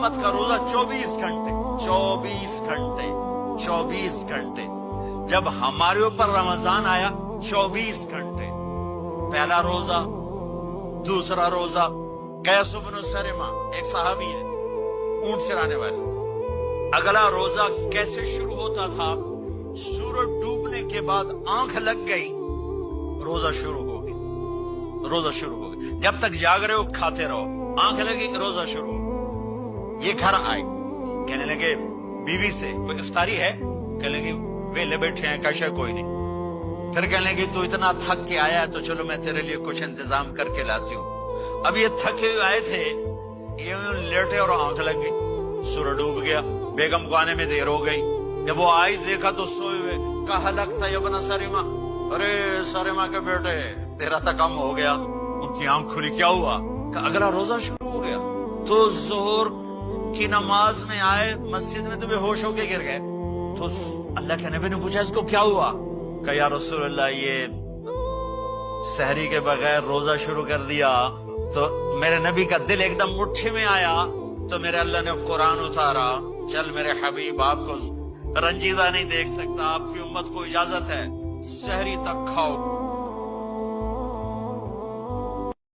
امت کا روزہ 24 گھنٹے 24 گھنٹے 24 گھنٹے. جب ہمارے اوپر رمضان آیا 24 گھنٹے. پہلا روزہ، دوسرا روزہ. قیس بن سرمہ ایک صحابی ہے، اونٹ چرانے والے. اگلا روزہ کیسے شروع ہوتا تھا؟ سورج ڈوبنے کے بعد آنکھ لگ گئی، روزہ شروع ہو گئی. روزہ شروع ہو گئی. جب تک جاگ رہے ہو کھاتے رہو، آنکھ لگی روزہ شروع ہو. یہ گھر آئے، کہنے لگے بیوی سے کوئی افطاری ہے؟ کہنے لگے ویلے بیٹھے ہیں، کیسا کوئی نہیں. پھر کہنے لگے تو اتنا تھک کے آیا ہے تو چلو میں تیرے لیے کچھ انتظام کر کے لاتی ہوں. اب یہ تھکے ہوئے آئے تھے، یہ لیٹے اور آنکھ لگ گئی، سورج ڈوب گیا. بیگم کو آنے میں دیر ہو گئی. جب وہ آئی دیکھا تو سوئے ہوئے. کہا لگتا ہے ابن سرمہ، ارے سرمہ کے بیٹے تیرا تو کم ہو گیا. ان کی آنکھ کھلی، کیا ہوا؟ کہ اگلا روزہ شروع ہو گیا. تو ظہر کی نماز میں آئے مسجد میں تو بے ہوش ہو کے گر گئے. تو اللہ کے نبی نے پوچھا اس کو کیا ہوا؟ کہ یا رسول اللہ یہ سحری کے بغیر روزہ شروع کر دیا. تو میرے نبی کا دل ایک دم مٹھی میں آیا تو میرے اللہ نے قرآن اتارا. چل میرے حبیب، آپ کو رنجیدہ نہیں دیکھ سکتا، آپ کی امت کو اجازت ہے سحری تک کھاؤ.